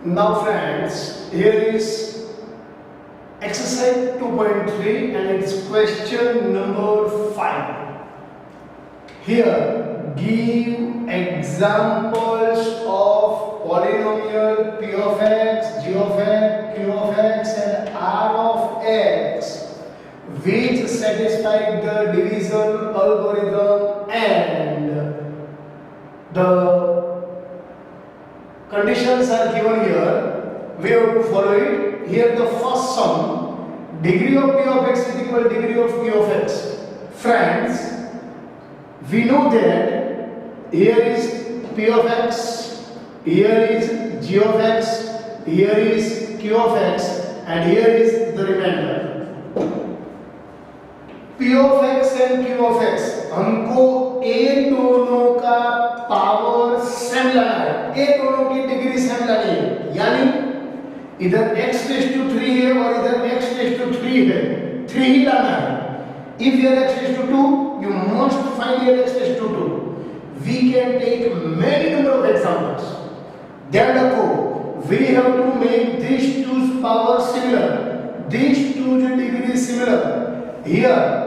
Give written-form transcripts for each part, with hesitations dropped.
Now friends, here is exercise 2.3 and it's question number 5. Here, give examples of polynomial p of x, g of x, q of x and r of x which satisfy the division algorithm, and the conditions are given here. We have to follow it. Here the first sum, degree of p of x is equal to degree of q of x. Friends, we know that here is p of x, here is g of x, here is q of x and here is the remainder. p of x and q of x हमको ए दोनों का power same लाना है, ए दोनों की degree same लानी है, यानी इधर x रेज़ टू 3 है और इधर x रेज़ टू 3 है, 3 ही लाना है. If here x raised to 2, you must find here x raised to 2. We can take many number of examples. Therefore, we have to make these two power similar, these two degree similar. Here,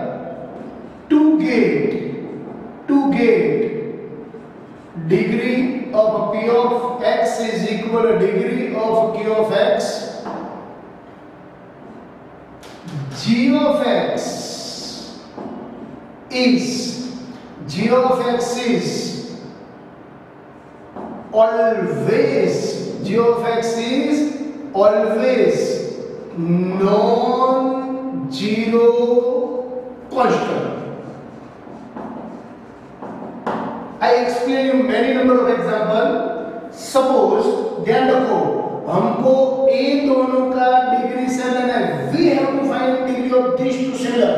to get degree of p of x is equal to degree of q of x. G of x is always non-zero constant. I explain you many number of example. Suppose ध्यान रखो, हमको a दोनों का degree same लेना है. We have to find degree of these two similar.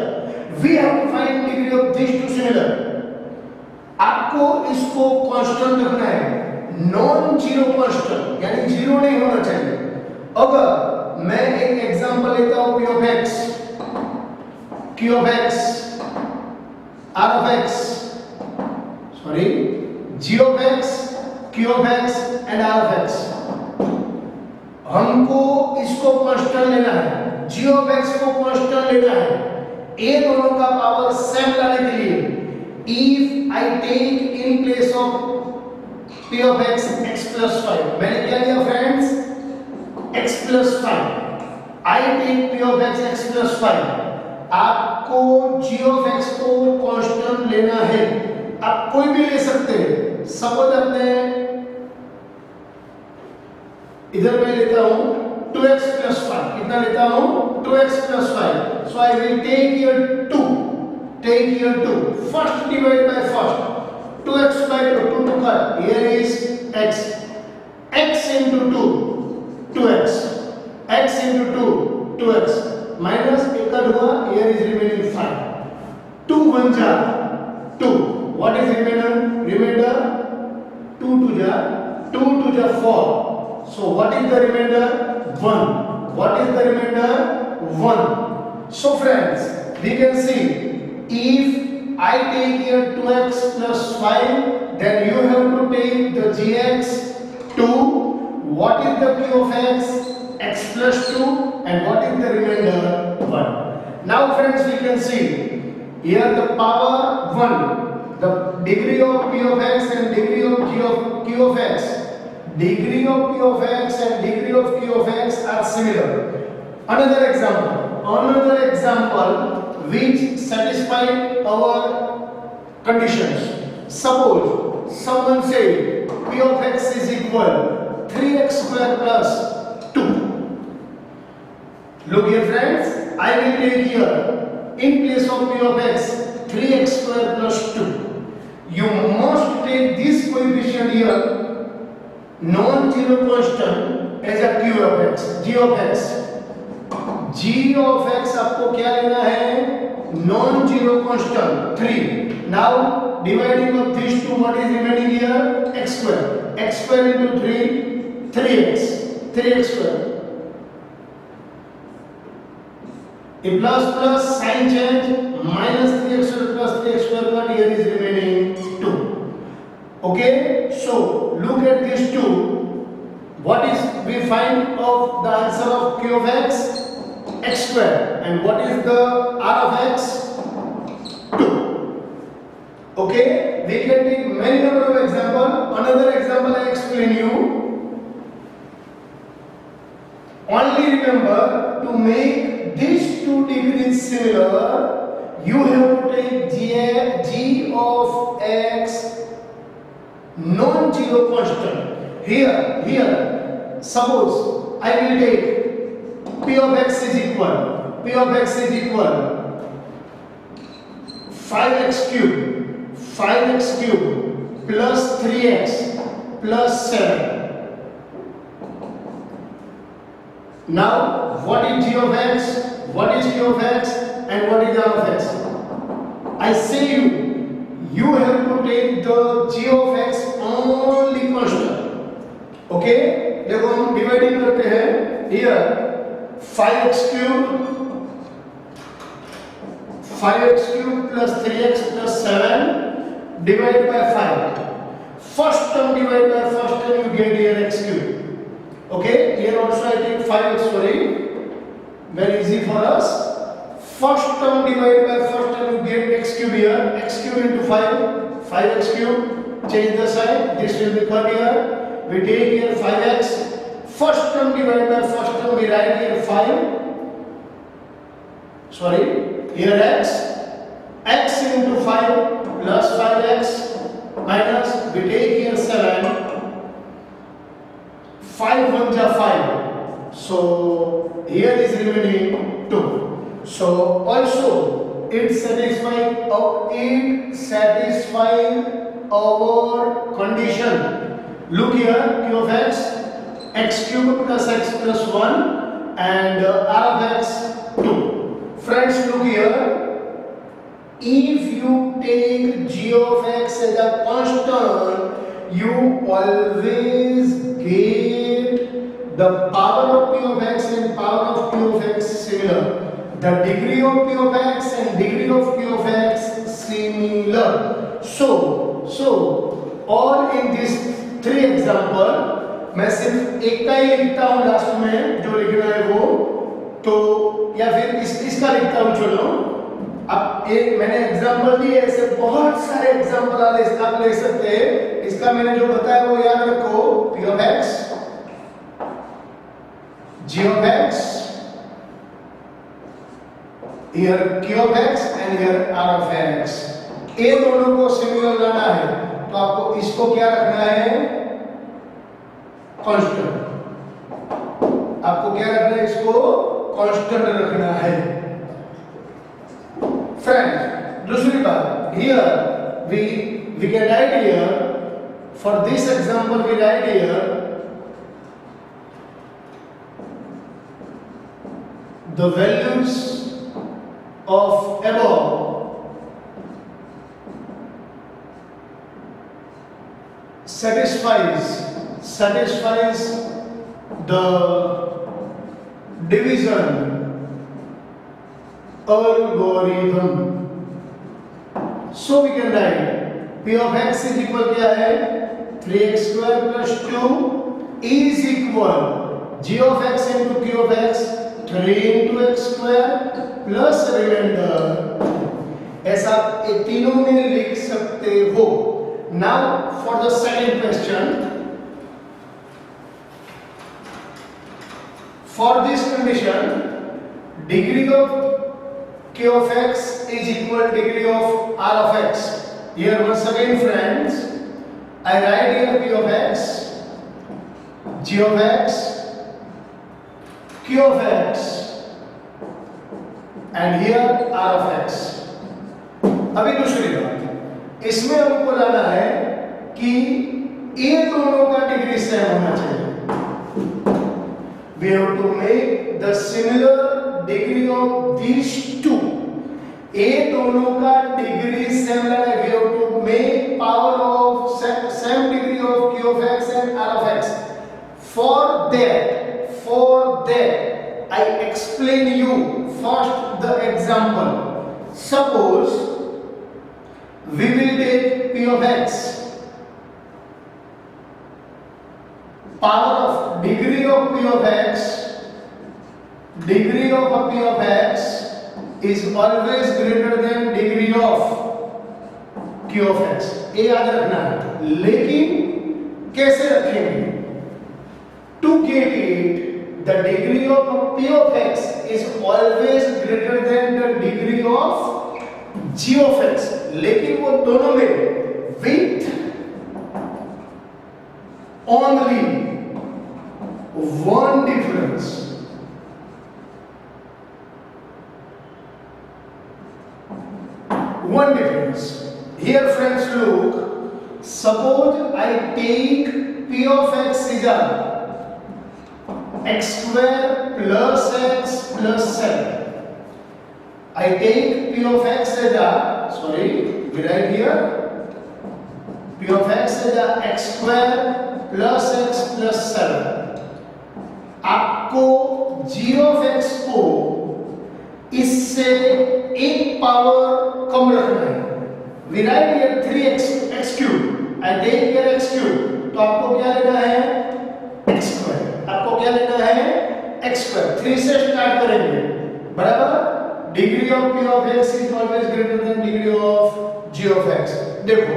We have to find degree of these two similar. आपको इसको constant रखना है, नॉन जीरो कांस्टेंट, यानी जीरो नहीं होना चाहिए. अगर मैं एक एग्जांपल लेता हूं p of x, q of x, r of x, sorry g of x, q of x and r of x, हमको इसको कांस्टेंट लेना है, g of x को कांस्टेंट लेना है, a दोनों का पावर सेम लाने के लिए. If I take in place of p of x x plus 5, मैंने क्या लिया friends, x plus 5. I take p of x x plus 5. आपको g of x को कांस्टेंट लेना है. आप कोई भी ले सकते हैं. सपोज अपने इधर मैं लेता हूं 2x plus 5. कितना लेता हूं, 2x plus 5. So I will take here 2. Take here 2. First divide by first. 2x by 2. 2 to cut. Here is x. X into 2. 2x. X into 2. 2x. Minus एक कट हुआ. Here is remaining 5. 2 1 जा 2. What is remainder? Remainder 2 to ja 2 to ja 4. So what is the remainder? 1. What is the remainder? 1. So friends, we can see if I take here 2x plus 5, then you have to take the gx 2. What is the q of x? X plus 2. And what is the remainder? 1. Now friends, we can see here the power 1. The degree of p of x and degree of q of x, degree of p of x and degree of q of x are similar. Another example which satisfy our conditions. Suppose someone say p of x is equal 3x square plus 2. Look here friends, I will take here in place of p of x 3x square plus 2. You must take this coefficient here, non-zero constant, as a q of x, g of x. g of x आपको क्या लेना है, non-zero constant 3. Now dividing of these two, what is remaining here? X square. X square into 3, 3x square. A plus sign change, minus 3x square plus 3x square, but here is remaining 2. Okay, so look at these two. What is we find of the answer of q of x? X square. And what is the r of x? 2. Okay, we can take many number of example. Another example I explain you. Only remember, to make these two degrees similar, you have to take g of x non-zero constant. Here, suppose I will take p of x is equal 5x cube plus 3x plus 7. Now, what is g of x, what is q of x, and what is r of x? I say you have to take the g of x only constant. Okay, देखो हम dividing करते हैं. Here 5x cube plus 3x plus 7 divided by 5. First term divided by first term, you get here x cube. Okay, here also I take 5x, sorry, very easy for us. First term divided by first term, you get x cube here, x cube into 5x cube, change the sign, this will become here. We take here 5x. First term divided by first term, we write here 5. Sorry, here x into 5 plus 5x minus, we take here 7. 5 1 ja 5. So here is remaining 2. So also it satisfies our condition. Look here, q of x cube plus x plus 1 and r of x 2. Friends, look here. If you take g of x as a constant, you always get the power of p of x and power of q of x similar. The degree of p of x and degree of q of x similar. So all in this 3 example मैं सिर्फ एक का ही लिखता हूँ last में, जो लिखना है वो तो, या फिर इसका लिखता हूँ. चलो, अब एक मैंने एग्जाम्पल दिए, ऐसे बहुत सारे एग्जाम्पल आप ले सकते हैं. इसका मैंने जो बताया वो याद रखो. p of x, g of x, here q of x and here r of x. ये दोनों को सिमिलर लाना है तो आपको इसको क्या रखना है? कांस्टेंट. आपको क्या रखना है? इसको कांस्टेंट रखना है. फ्रेंड, दूसरी बात, here we can write here, for this example we write here the values of above satisfies the division algorithm. So we can write p of x is equal क्या है? 3x square plus 2 is equal g of x into q of x 3 into x square plus remainder. ऐसा ये तीनों में लिख सकते हो. Now for the second question, for this condition, degree of q of x is equal degree of r of x. Here once again friends, I write here p of x, g of x, q of x and here r of x. अभी दूसरी बात, इसमें हमको लाना है कि ये दोनों का डिग्री सेम होना चाहिए. We have to make the similar degree of these two. ये दोनों का डिग्री सेम लाना है. We have to make power of same degree of q of x and r of x. For that, I explain you first the example. Suppose we will take p of x. power of degree of p of x, degree of a p of x is always greater than degree of q of x. ये याद रखना है, लेकिन कैसे रखेंगे? To get it, the degree of a p of x is always greater than the degree of g of x. लेकिन वो दोनों में with only one difference. One difference. Here friends look, suppose I take p of x is a x square plus x plus 7. I take p of x as a, sorry, we write here, p of x as a x square plus x plus 7. आपको g of x को इससे एक power कम रखना है. We write here 3x cube. I take here x cube. तो आपको क्या लेना है? x square. आपको क्या लेना है? x square. 3 से स्टार्ट करेंगे, बराबर? Degree of p of x is always greater than degree of g of x. देखो,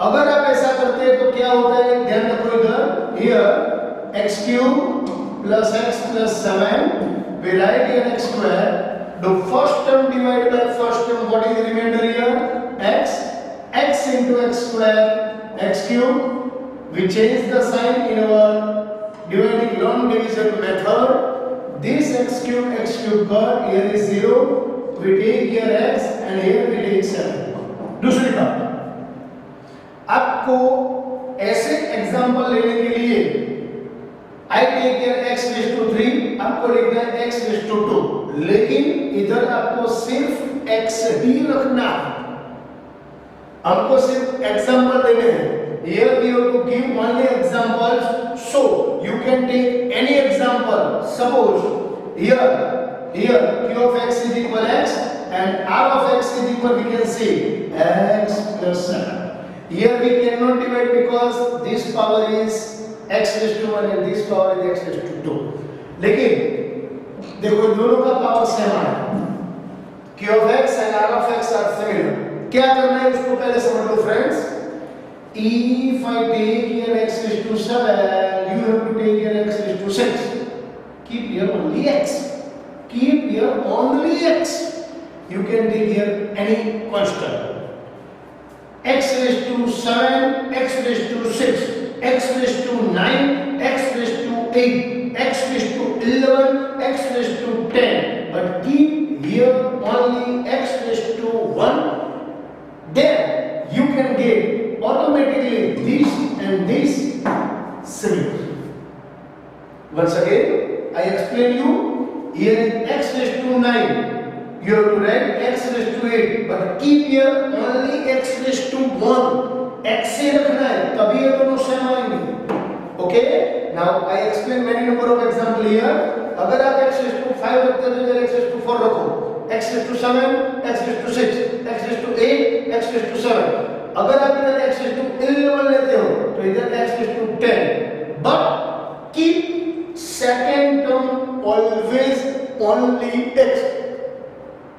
अगर आप ऐसा करते हैं तो क्या होता है? ध्यान रखो इधर. Here x cube plus x plus 7. We write here x square. The first term divided by first term. What is the remainder here? X. X into x square. X cube. We change the sign in our dividing long division method. This x cube cut, here is 0. We take here x and here we take 7. दूसरी बात, आपको ऐसे example लेने के लिए I take here x raised to 3, आपको लिखना है x raised to 2, लेकिन इधर आपको सिर्फ x ही रखना है. हमको सिर्फ एग्जांपल देने हैं. Here we have to give only examples, so you can take any example. Suppose here q of x is equal x and r of x is equal, we can say x plus 7. Here we cannot divide because this power is x raised to 1 and this power is x raised to 2. लेकिन देखो दोनों का power same है. q of x and r of x are similar. क्या करना है उसको पहले समझ लो friends. If I take here x raised to 7, you have to take here x raised to 6. Keep here only x. Keep here only x. You can take here any constant. X raised to 7, x raised to 6, x raised to 9, x raised to 8, x raised to 11, x raised to 10. But keep here only x raised to 1. Then you can get automatically this and this similar. Once again, I explain you. Here is x raised to 9. You have to write x raised to 8. But keep here only x raised to 1. x से रखना है, तभी ये दोनों same आएंगे. Okay? Now I explain many number of example here. अगर आप x raised to 5 रखते हो तो इधर x raised to 4 रखो. x raised to 7, x raised to 6, x raised to 8, x raised to 7. अगर आप इधर x raised to 11 लेते हो तो इधर x raised to 10. But keep second term always only x.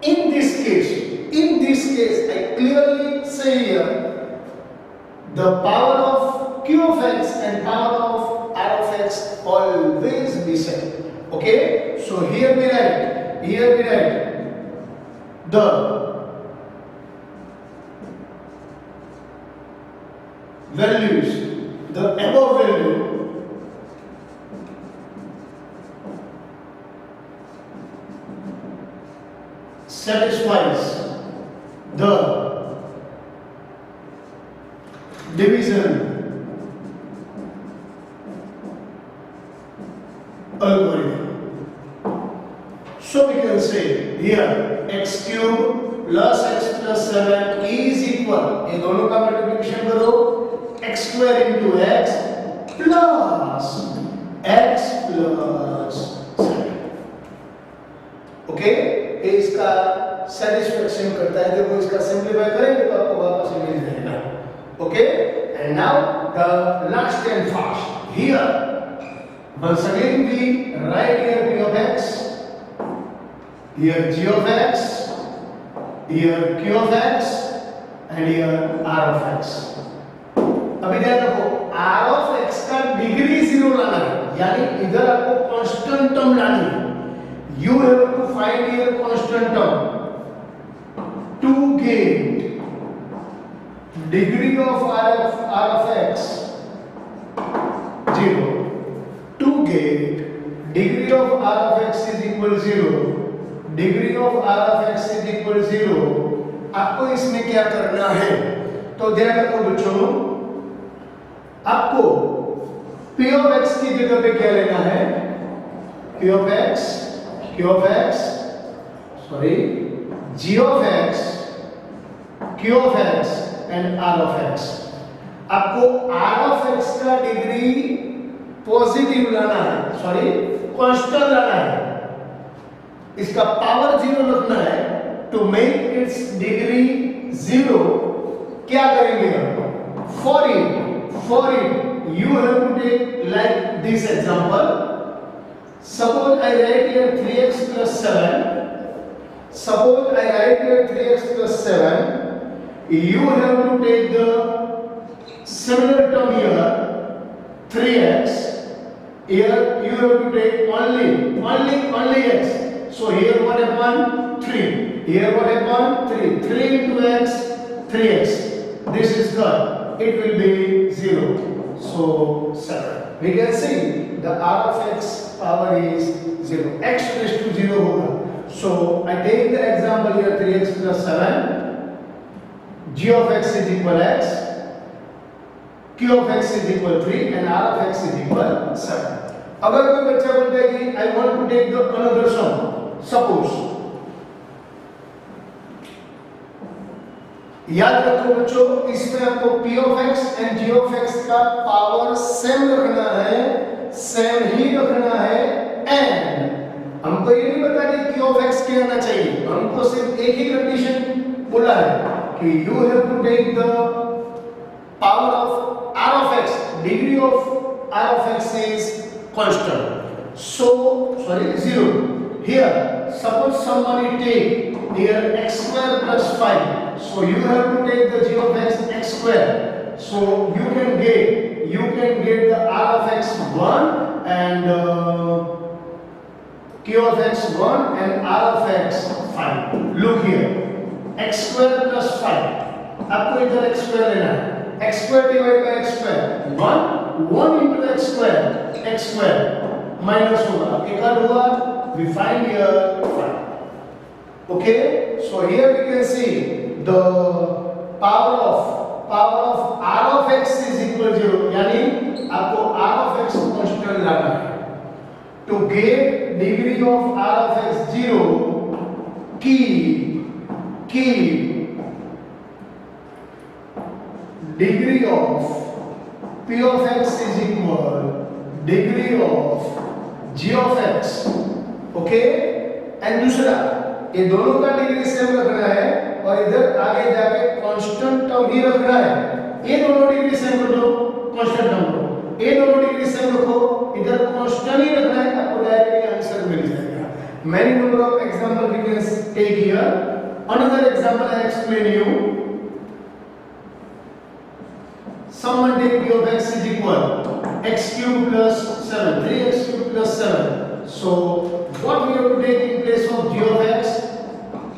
In this case, I clearly say here, the power of q of x and power of r of x always be same. Okay? So here we write the values, the above value satisfies the division algorithm. So we can say here x cube plus x plus 7 is equal, ये दोनों का multiplication करो, x square into x plus x plus 7. Okay, ये इसका satisfaction करता है. देखो इसका सिंपलीफाई करेंगे तो आपको वापस मिल जाएगा. Okay, and now the last and fast. here once again we write here p of x, here g of x, here q of x and here r of x. अभी ध्यान रखो r of x का degree 0 लाना है, यानी इधर आपको constant term लानी है. You have to find here constant term to get degree of r of x 0. To get degree of r of x is equal 0. Degree of r of x is equal 0. आपको इसमें क्या करना है? तो ध्यान रखो बच्चों, आपको p of x की जगह पे क्या लेना है? p of x, q of x, sorry, g of x, q of x and r of x. आपको r of x का डिग्री पॉजिटिव लाना है, सॉरी कांस्टेंट लाना है, इसका पावर 0 रखना है. टू मेक इट्स डिग्री 0 क्या करेंगे हम? For it you have to take like this example. Suppose I write here 3x plus 7. Suppose I write here 3x plus 7. You have to take the similar term here 3x. Here you have to take only x. So here what happened? 3. Here what happened? 3. 3 into x, 3x. This is gone. It will be 0. So 7. We can see the r of x power is 0. X raised to 0 होगा. So I take the example here 3x plus 7. G of x is equal x. Q of x is equal 3 and r of x is equal 7. अगर कोई बच्चा बोलता है कि I want to take the another sum. Suppose याद रखो बच्चों, इसमें आपको p of x and g of x का पावर सेम रखना है, सेम ही रखना है. एंड हमको ये नहीं पता कि q of x क्या आना चाहिए, हमको सिर्फ एक ही कंडीशन बोला है कि you have to take the power of r of x, degree of r of x is constant. So sorry 0. Here suppose somebody take here x square plus 5. So you have to take the g of x square. So you can get the r of x 1 and q of x 1 and r of x 5. Look here, x square plus 5. आपको इधर x square लेना है. x square divided by x square 1 into x square minus होगा, एक और होगा. We find here 5. Okay, so here we can see the power of r of x is equal 0, यानी आपको r of x constant लाना है. To get degree of r of x 0, keep degree of p of x is equal degree of g of x. Okay, and दूसरा ये दोनों का degree same रखना है और इधर आगे जाके कांस्टेंट टर्म ही रखना है. ये दोनों डिग्री सेम रख लो, कांस्टेंट टर्म लो. ये दोनों डिग्री सेम रखो, इधर कांस्टेंट ही रखना है, आपको डायरेक्टली आंसर मिल जाएगा. Many number of example we can take here. Another example I explain you. Someone take p of x is equal x cube plus 7, 3x cube plus 7. So what we have to take in place of g of x?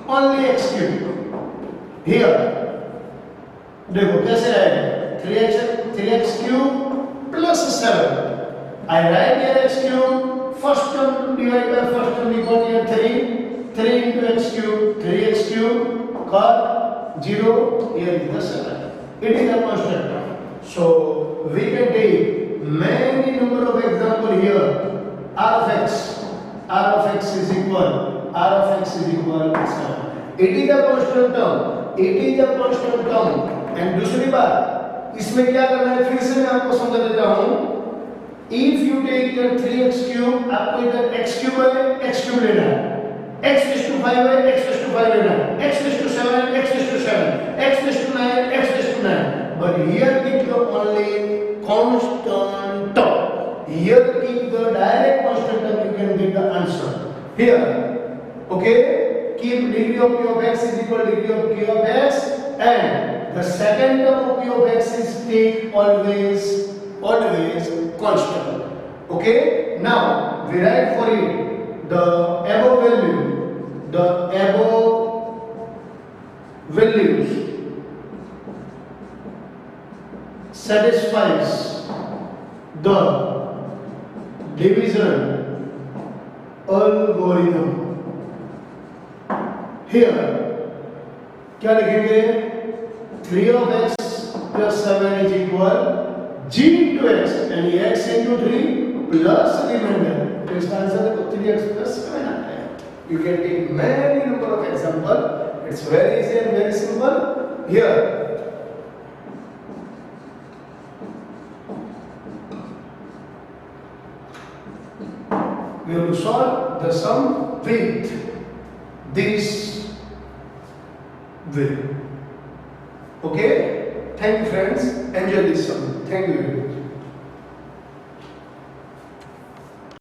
Only x cube. Here देखो कैसे आएगा, 3x cube plus 7. I write here x cube, first term divided by first term, we got here 3 into x cube, 3x cube, cut 0, here is the 7. It is a constant term. So we can take many number of example here. r of x is equal 7. It is a constant term. And दूसरी बात, इसमें क्या करना है, फिर से मैं आपको समझा देता हूँ. If you take your 3x cube, आपको इधर x cube है, x cube लेना है. x raised to 5 है, x raised to 5 लेना है. x raised to 7, x raised to 7, x raised to 9, x raised to 9. But here keep the only constant term. Here keep the direct constant term, you can get the answer. Here, okay, keep degree of p of x is equal to degree of k of x, and the second term of p of x is take always constant. Okay, now we write for it the above values satisfies the division algorithm. Here क्या लिखेंगे? 3 of x plus 7 is equal g into x, and x into 3 plus remainder. तो इसका answer है 3x plus 7 आता है. You can take many number of example. It's very easy and very simple. Here we will solve the sum with this way. Okay? Thank you friends. Enjoy this sum. Thank you very much.